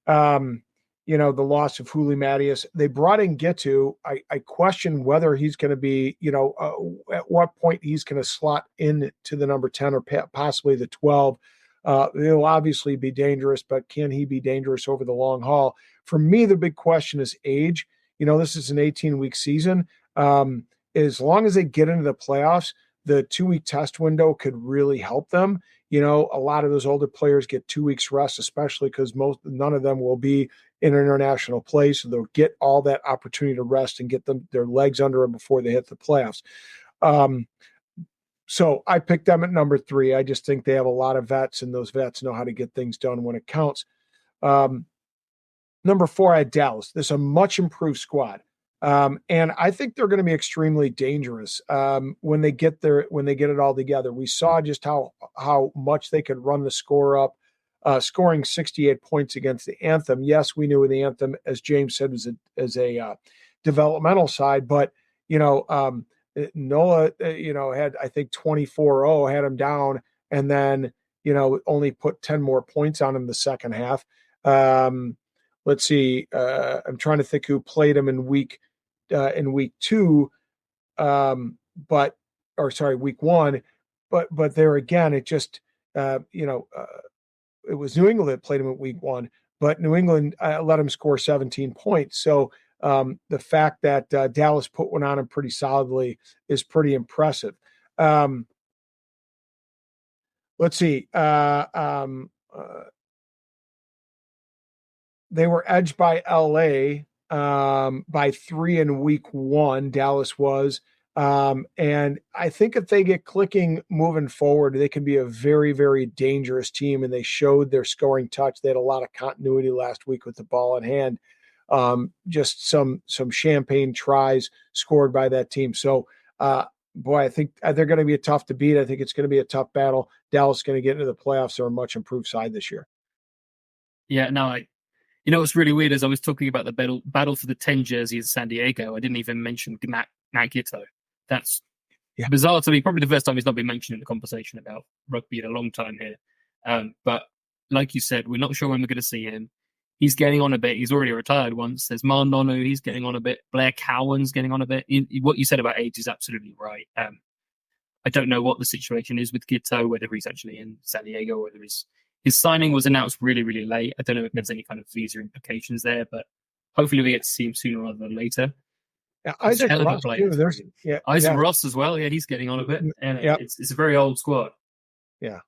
Speaker 2: The loss of Huli Mattias. They brought in Gitu. I question whether he's going to be, at what point he's going to slot in to the number 10 or possibly the 12. He'll obviously be dangerous, but can he be dangerous over the long haul? For me, the big question is age. This is an 18-week season. As long as they get into the playoffs, the 2-week test window could really help them. A lot of those older players get 2 weeks rest, especially because none of them will be in international play. So they'll get all that opportunity to rest and get their legs under them before they hit the playoffs. So I picked them at number 3. I just think they have a lot of vets, and those vets know how to get things done when it counts. Number 4, I had Dallas. This is a much improved squad. And I think they're going to be extremely dangerous when they get it all together. We saw just how much they could run the score up, scoring 68 points against the Anthem. Yes, we knew the Anthem, as James said, was a developmental side, but Nola, had, I think, 24-0, had him down, and then only put 10 more points on him the second half. Let's see. I'm trying to think who played him in week 2, week 1, but there again, it just it was New England that played him at week 1, but New England let him score 17 points. So the fact that Dallas put one on him pretty solidly is pretty impressive. Let's see. They were edged by LA by 3 in week 1. Dallas was. And I think if they get clicking moving forward, they can be a very, very dangerous team. And they showed their scoring touch. They had a lot of continuity last week with the ball in hand. Just some champagne tries scored by that team. So, boy, I think they're going to be tough to beat. I think it's going to be a tough battle. Dallas is going to get into the playoffs. They're a much improved side this year.
Speaker 4: Yeah, no, you know what's really weird is I was talking about the battle for the 10 jersey in San Diego. I didn't even mention Nat Gitto. That's bizarre to me. Probably the first time he's not been mentioned in the conversation about rugby in a long time here. But like you said, we're not sure when we're going to see him. He's getting on a bit. He's already retired once. There's Nonu. He's getting on a bit. Blair Cowan's getting on a bit. What you said about age is absolutely right. I don't know what the situation is with Gitto, whether he's actually in San Diego, whether his signing was announced really, really late. I don't know if there's any kind of visa implications there, but hopefully we get to see him sooner rather than later.
Speaker 2: Yeah, Isaac Ross, too.
Speaker 4: Isaac Ross as well. Yeah, he's getting on a bit. And it's a very old squad.
Speaker 2: Yeah.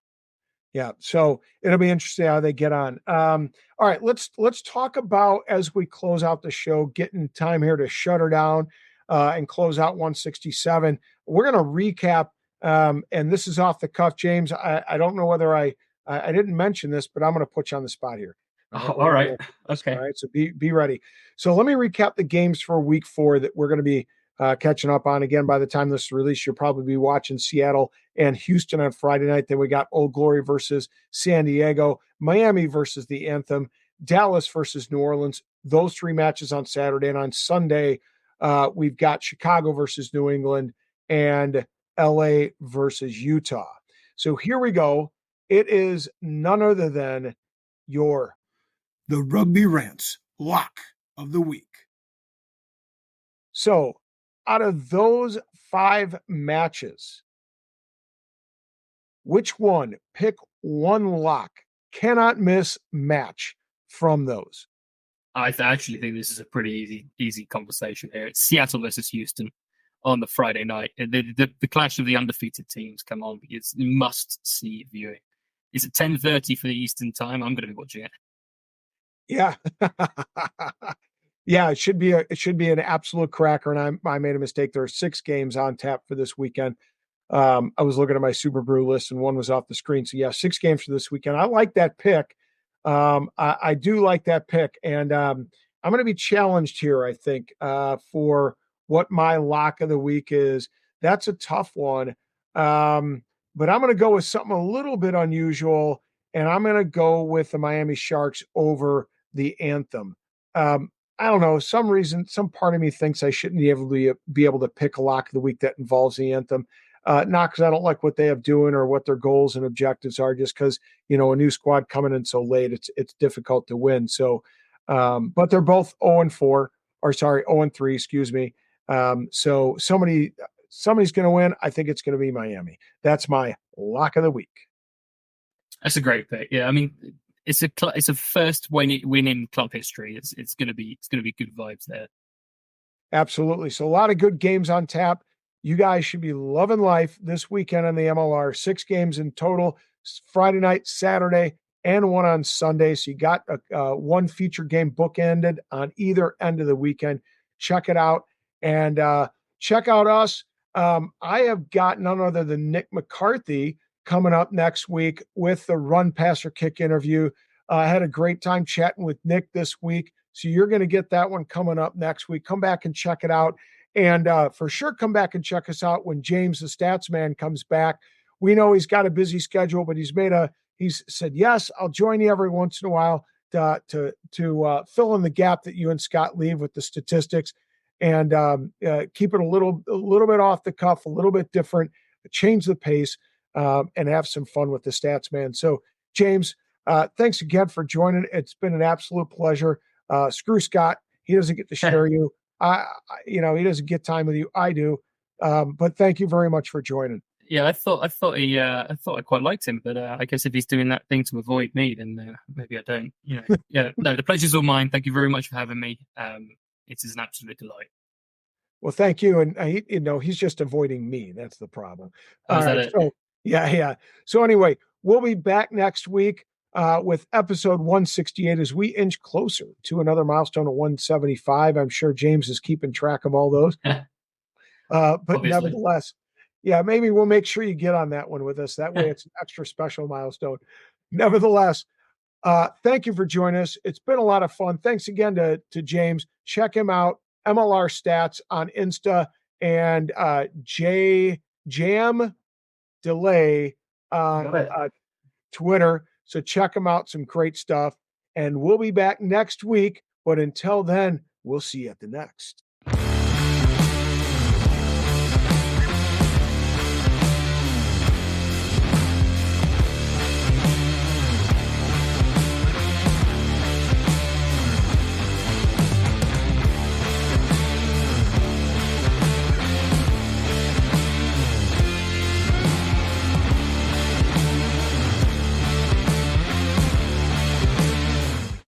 Speaker 2: So it'll be interesting how they get on. All right, let's talk about, as we close out the show, getting time here to shut her down and close out 167. We're going to recap, and this is off the cuff, James. I don't know whether I didn't mention this, but I'm going to put you on the spot here.
Speaker 4: All right. Okay.
Speaker 2: All right. So be ready. So let me recap the games for week 4 that we're going to be catching up on. Again, by the time this is released, you'll probably be watching Seattle and Houston on Friday night. Then we got Old Glory versus San Diego, Miami versus the Anthem, Dallas versus New Orleans. Those 3 matches on Saturday. And on Sunday, we've got Chicago versus New England and LA versus Utah. So here we go. It is none other than the Rugby Rant's lock of the week. So out of those 5 matches, which one? Pick one lock. Cannot miss match from those.
Speaker 4: I actually think this is a pretty easy conversation here. It's Seattle versus Houston on the Friday night. The clash of the undefeated teams. Come on, it's must-see viewing. Is it 10:30 for the Eastern time? I'm going to be watching it.
Speaker 2: Yeah. Yeah, it should be an absolute cracker. And I made a mistake. There are 6 games on tap for this weekend. I was looking at my Super Brew list and one was off the screen. So yeah, 6 games for this weekend. I like that pick. I do like that pick. And I'm going to be challenged here, I think, for what my lock of the week is. That's a tough one. But I'm going to go with something a little bit unusual. And I'm going to go with the Miami Sharks over the Anthem. I don't know, some part of me thinks I shouldn't be able to pick a lock of the week that involves the Anthem. Not because I don't like what they have doing or what their goals and objectives are, just because, a new squad coming in so late, it's difficult to win. So, but they're both 0-3, excuse me. So somebody's going to win. I think it's going to be Miami. That's my lock of the week.
Speaker 4: That's a great pick. Yeah, I mean, it's a first win in club history. It's going to be good vibes there.
Speaker 2: Absolutely. So a lot of good games on tap. You guys should be loving life this weekend on the MLR. 6 games in total, Friday night, Saturday, and 1 on Sunday. So you got one feature game bookended on either end of the weekend. Check it out and check out us. I have got none other than Nick McCarthy coming up next week with the Run, Pass, or Kick interview. I had a great time chatting with Nick this week. So you're going to get that one coming up next week. Come back and check it out. And for sure, come back and check us out when James, the stats man, comes back. We know he's got a busy schedule, but he's said, yes, I'll join you every once in a while to fill in the gap that you and Scott leave with the statistics and keep it a little bit off the cuff, a little bit different, change the pace, and have some fun with the stats man. So James, thanks again for joining. It's been an absolute pleasure. Screw Scott. He doesn't get to share you. He doesn't get time with you. I do. But thank you very much for joining.
Speaker 4: Yeah, I thought I quite liked him, but I guess if he's doing that thing to avoid me, then maybe I don't. Yeah. No, the pleasure's all mine. Thank you very much for having me. It is an absolute delight.
Speaker 2: Well, thank you. And he's just avoiding me. That's the problem. All
Speaker 4: Is that
Speaker 2: right.
Speaker 4: it?
Speaker 2: So yeah. So anyway, we'll be back next week with episode 168 as we inch closer to another milestone of 175. I'm sure James is keeping track of all those. But
Speaker 4: Obviously.
Speaker 2: Nevertheless, yeah, maybe we'll make sure you get on that one with us. That way it's an extra special milestone. Nevertheless, thank you for joining us. It's been a lot of fun. Thanks again to James. Check him out. MLR Stats on Insta and Jam Delay on Twitter. So check him out. Some great stuff. And we'll be back next week. But until then, we'll see you at the next.